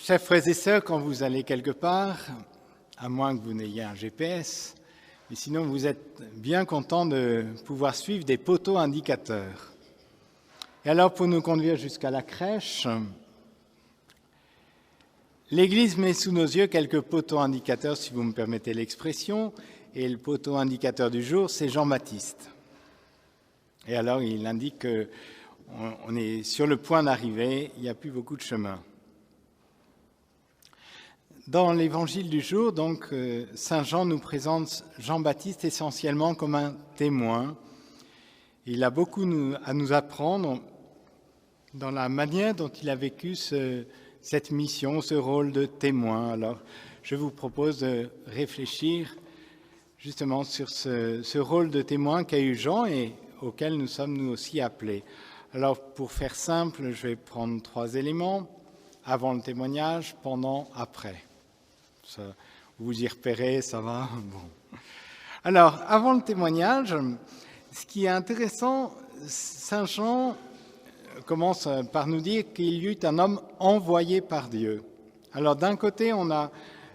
Chers frères et sœurs, quand vous allez quelque part, à moins que vous n'ayez un GPS, mais sinon vous êtes bien content de pouvoir suivre des poteaux indicateurs. Et alors pour nous conduire jusqu'à la crèche, l'Église met sous nos yeux quelques poteaux indicateurs, si vous me permettez l'expression, et le poteau indicateur du jour, c'est Jean-Baptiste. Et alors il indique qu'on est sur le point d'arriver, il n'y a plus beaucoup de chemin. Dans l'évangile du jour, donc, Saint Jean nous présente Jean-Baptiste essentiellement comme un témoin. Il a beaucoup à nous apprendre dans la manière dont il a vécu cette mission, ce rôle de témoin. Alors, je vous propose de réfléchir justement sur ce rôle de témoin qu'a eu Jean et auquel nous sommes nous aussi appelés. Alors, pour faire simple, je vais prendre 3 éléments. Avant le témoignage, pendant, après. Ça, vous y repérez, ça va? Bon. Alors, avant le témoignage, ce qui est intéressant, Saint Jean commence par nous dire qu'il y eut un homme envoyé par Dieu. Alors, d'un côté, on a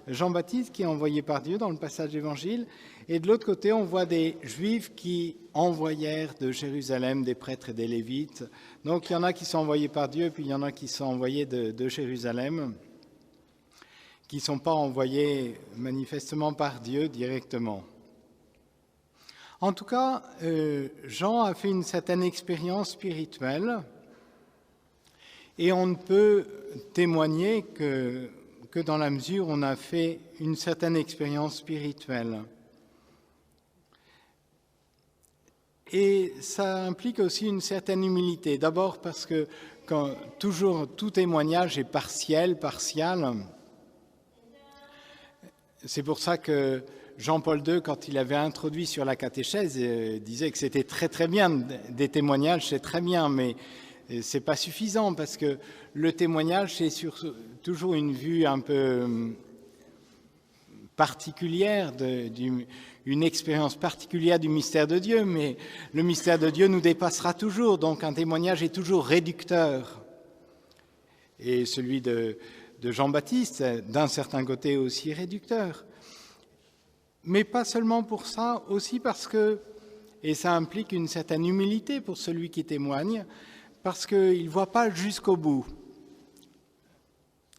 Jean-Baptiste qui est envoyé par Dieu dans le passage d'évangile, et de l'autre côté, on voit des Juifs qui envoyèrent de Jérusalem des prêtres et des Lévites. Donc, il y en a qui sont envoyés par Dieu, puis il y en a qui sont envoyés de Jérusalem, qui ne sont pas envoyés manifestement par Dieu directement. En tout cas, Jean a fait une certaine expérience spirituelle et on ne peut témoigner que dans la mesure où on a fait une certaine expérience spirituelle. Et ça implique aussi une certaine humilité. D'abord parce que toujours tout témoignage est partiel. C'est pour ça que Jean-Paul II, quand il avait introduit sur la catéchèse, disait que c'était très très bien, des témoignages c'est très bien, mais c'est pas suffisant parce que le témoignage c'est toujours une vue un peu particulière, une expérience particulière du mystère de Dieu, mais le mystère de Dieu nous dépassera toujours, donc un témoignage est toujours réducteur. Et celui de Jean-Baptiste, d'un certain côté aussi réducteur. Mais pas seulement pour ça, aussi parce que, et ça implique une certaine humilité pour celui qui témoigne, parce qu'il ne voit pas jusqu'au bout.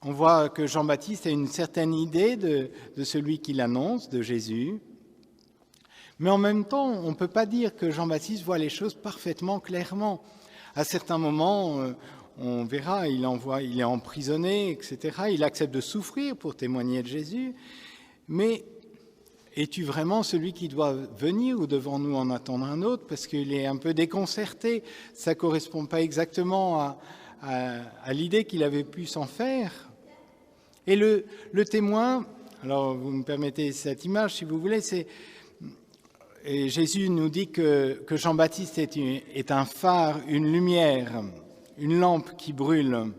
On voit que Jean-Baptiste a une certaine idée de celui qui l'annonce, de Jésus, mais en même temps, on ne peut pas dire que Jean-Baptiste voit les choses parfaitement clairement. À certains moments, on verra, il est emprisonné, etc. Il accepte de souffrir pour témoigner de Jésus. Mais es-tu vraiment celui qui doit venir ou devons nous en attendre un autre? Parce qu'il est un peu déconcerté. Ça ne correspond pas exactement à l'idée qu'il avait pu s'en faire. Et le témoin, alors vous me permettez cette image si vous voulez, et Jésus nous dit que Jean-Baptiste est un phare, une lumière, une lampe qui brûle.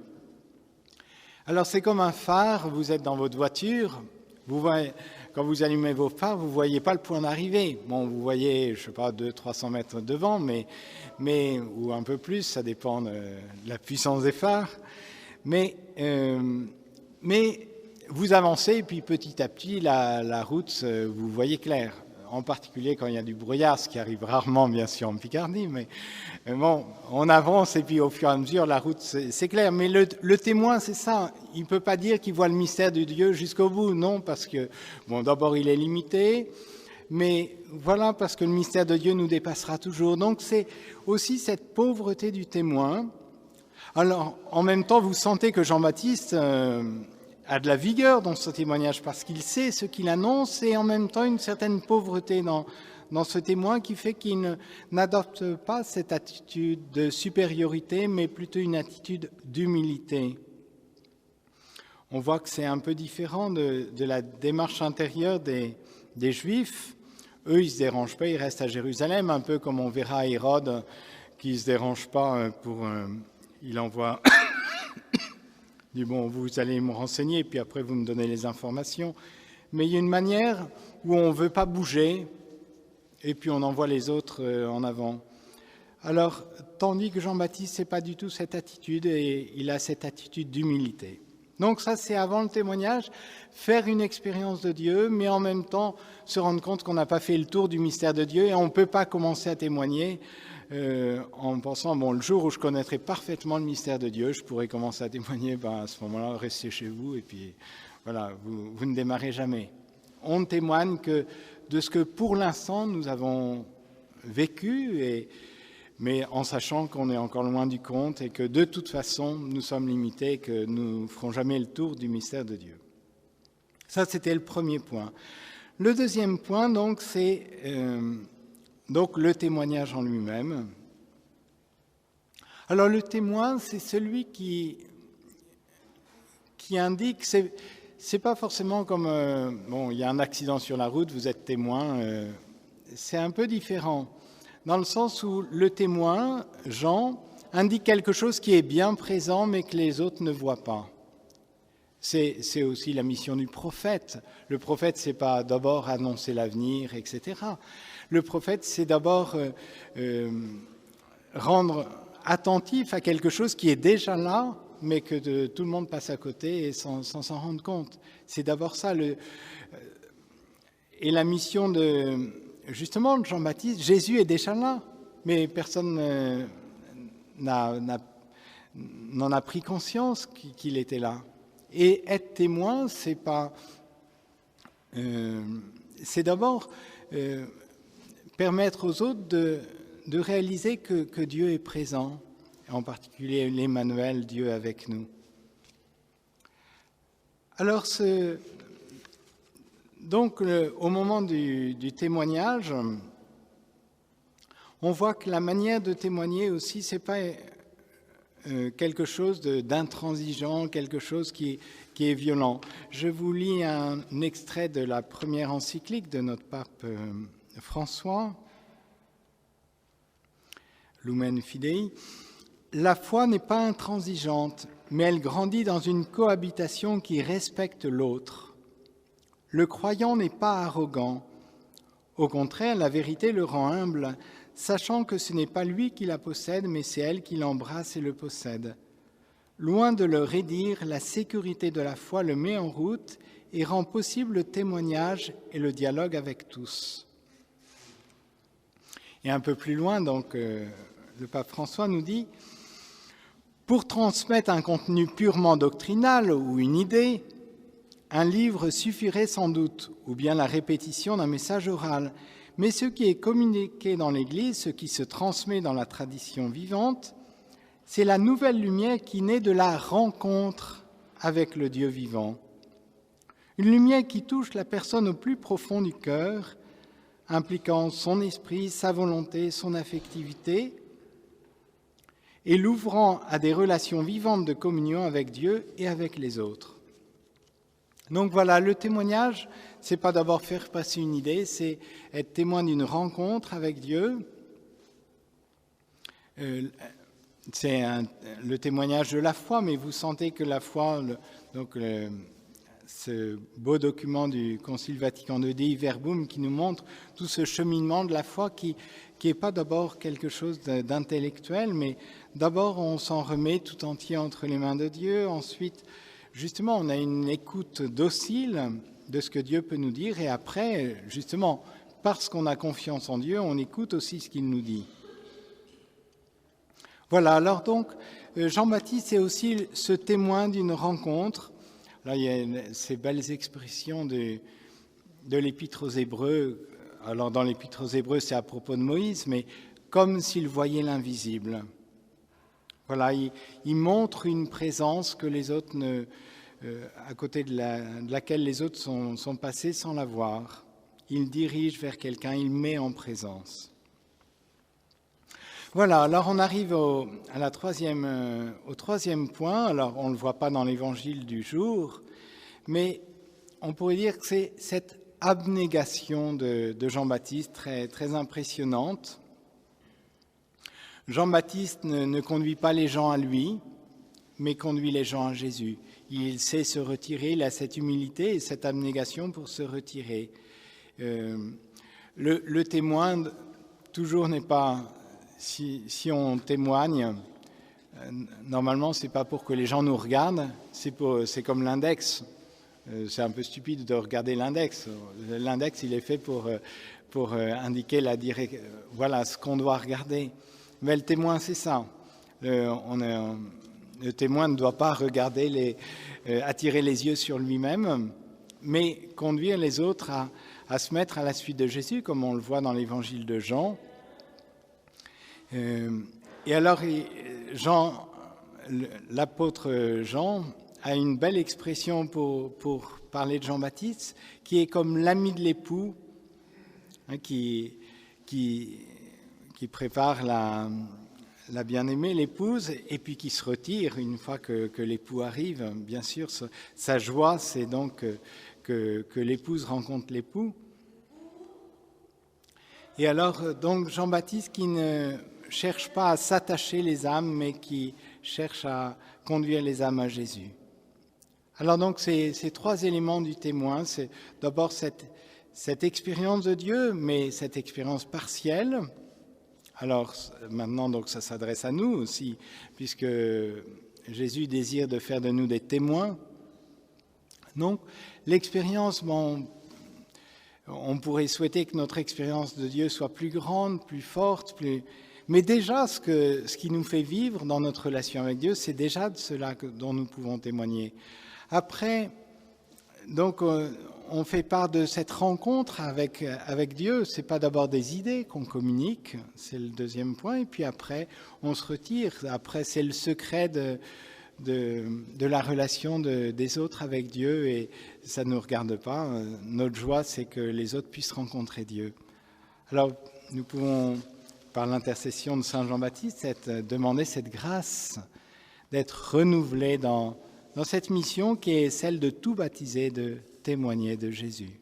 Alors c'est comme un phare, vous êtes dans votre voiture, quand vous allumez vos phares, vous ne voyez pas le point d'arrivée. Bon, vous voyez, je ne sais pas, 200-300 mètres devant, mais, ou un peu plus, ça dépend de la puissance des phares. Mais vous avancez et puis petit à petit, la route, vous voyez clair. En particulier quand il y a du brouillard, ce qui arrive rarement, bien sûr, en Picardie. Mais bon, on avance et puis au fur et à mesure, la route, c'est clair. Mais le témoin, c'est ça. Il ne peut pas dire qu'il voit le mystère de Dieu jusqu'au bout. Non, parce que, bon, d'abord, il est limité. Mais voilà, parce que le mystère de Dieu nous dépassera toujours. Donc, c'est aussi cette pauvreté du témoin. Alors, en même temps, vous sentez que Jean-Baptiste a de la vigueur dans ce témoignage parce qu'il sait ce qu'il annonce et en même temps une certaine pauvreté dans ce témoin qui fait qu'il n'adopte pas cette attitude de supériorité mais plutôt une attitude d'humilité. On voit que c'est un peu différent de la démarche intérieure des Juifs. Eux, ils ne se dérangent pas, ils restent à Jérusalem, un peu comme on verra à Hérode qui ne se dérange pas il envoie... Il dit, bon, vous allez me renseigner, puis après vous me donnez les informations. Mais il y a une manière où on ne veut pas bouger, et puis on envoie les autres en avant. Alors, tandis que Jean-Baptiste, ce n'est pas du tout cette attitude, et il a cette attitude d'humilité. Donc ça, c'est avant le témoignage, faire une expérience de Dieu, mais en même temps se rendre compte qu'on n'a pas fait le tour du mystère de Dieu et on ne peut pas commencer à témoigner en pensant, bon, le jour où je connaîtrai parfaitement le mystère de Dieu, je pourrai commencer à témoigner, à ce moment-là, restez chez vous et puis voilà, vous ne démarrez jamais. On ne témoigne que de ce que pour l'instant nous avons vécu, mais en sachant qu'on est encore loin du compte et que de toute façon nous sommes limités et que nous ne ferons jamais le tour du mystère de Dieu. Ça, c'était le premier point. Le deuxième point, donc, c'est donc le témoignage en lui-même. Alors le témoin, c'est celui qui indique, c'est pas forcément comme, bon, il y a un accident sur la route, vous êtes témoin, c'est un peu différent, dans le sens où le témoin, Jean, indique quelque chose qui est bien présent mais que les autres ne voient pas. C'est aussi la mission du prophète. Le prophète, c'est pas d'abord annoncer l'avenir, etc. Le prophète, c'est d'abord rendre attentif à quelque chose qui est déjà là, mais que tout le monde passe à côté et sans s'en rendre compte. C'est d'abord ça. Et la mission justement de Jean-Baptiste, Jésus est déjà là, mais personne n'en a pris conscience qu'il était là. Et être témoin, c'est d'abord permettre aux autres de réaliser que Dieu est présent, en particulier l'Emmanuel, Dieu avec nous. Alors, donc, au moment du témoignage, on voit que la manière de témoigner aussi, c'est pas quelque chose d'intransigeant, quelque chose qui est violent. Je vous lis un extrait de la première encyclique de notre pape François, Lumen Fidei. La foi n'est pas intransigeante, mais elle grandit dans une cohabitation qui respecte l'autre. Le croyant n'est pas arrogant. Au contraire, la vérité le rend humble, sachant que ce n'est pas lui qui la possède, mais c'est elle qui l'embrasse et le possède. Loin de le raidir, la sécurité de la foi le met en route et rend possible le témoignage et le dialogue avec tous. Et un peu plus loin, donc, le pape François nous dit « Pour transmettre un contenu purement doctrinal ou une idée, un livre suffirait sans doute, ou bien la répétition d'un message oral. Mais ce qui est communiqué dans l'Église, ce qui se transmet dans la tradition vivante, c'est la nouvelle lumière qui naît de la rencontre avec le Dieu vivant. Une lumière qui touche la personne au plus profond du cœur, impliquant son esprit, sa volonté, son affectivité, et l'ouvrant à des relations vivantes de communion avec Dieu et avec les autres. » Donc voilà, le témoignage, c'est pas d'abord faire passer une idée, c'est être témoin d'une rencontre avec Dieu. C'est le témoignage de la foi, mais vous sentez que la foi, ce beau document du Concile Vatican II, Dei Verbum, qui nous montre tout ce cheminement de la foi qui n'est pas d'abord quelque chose d'intellectuel, mais d'abord on s'en remet tout entier entre les mains de Dieu, ensuite justement, on a une écoute docile de ce que Dieu peut nous dire et après, justement, parce qu'on a confiance en Dieu, on écoute aussi ce qu'il nous dit. Voilà, alors donc, Jean-Baptiste est aussi ce témoin d'une rencontre. Là, il y a ces belles expressions de l'Épître aux Hébreux. Alors, dans l'Épître aux Hébreux, c'est à propos de Moïse, mais comme s'il voyait l'invisible. Voilà, il montre une présence que les autres à côté de laquelle les autres sont passés sans la voir. Il dirige vers quelqu'un, il met en présence. Voilà, alors on arrive au troisième point. Alors on ne le voit pas dans l'évangile du jour, mais on pourrait dire que c'est cette abnégation de Jean-Baptiste très, très impressionnante. Jean-Baptiste ne conduit pas les gens à lui, mais conduit les gens à Jésus. Il sait se retirer, il a cette humilité et cette abnégation pour se retirer. Le témoin, toujours n'est pas, si on témoigne, normalement, c'est pas pour que les gens nous regardent, c'est comme l'index. C'est un peu stupide de regarder l'index. L'index, il est fait pour indiquer voilà ce qu'on doit regarder. Mais le témoin, c'est ça. Le témoin ne doit pas regarder, attirer les yeux sur lui-même, mais conduire les autres à se mettre à la suite de Jésus, comme on le voit dans l'évangile de Jean. Et alors, l'apôtre Jean a une belle expression pour parler de Jean-Baptiste, qui est comme l'ami de l'époux, qui prépare la bien-aimée, l'épouse, et puis qui se retire une fois que l'époux arrive. Bien sûr, sa joie, c'est donc que l'épouse rencontre l'époux. Et alors, donc, Jean-Baptiste qui ne cherche pas à s'attacher les âmes, mais qui cherche à conduire les âmes à Jésus. Alors donc, ces trois éléments du témoin, c'est d'abord cette expérience de Dieu, mais cette expérience partielle. Alors maintenant, donc, ça s'adresse à nous aussi, puisque Jésus désire de faire de nous des témoins. Donc, l'expérience, on pourrait souhaiter que notre expérience de Dieu soit plus grande, plus forte, mais déjà, ce qui nous fait vivre dans notre relation avec Dieu, c'est déjà de cela dont nous pouvons témoigner. Après, donc, on fait part de cette rencontre avec Dieu. Ce n'est pas d'abord des idées qu'on communique, c'est le deuxième point, et puis après, on se retire. Après, c'est le secret de la relation des autres avec Dieu, et ça ne nous regarde pas. Notre joie, c'est que les autres puissent rencontrer Dieu. Alors, nous pouvons, par l'intercession de Saint Jean-Baptiste, demander cette grâce d'être renouvelés dans cette mission qui est celle de tout baptiser, de témoigner de Jésus.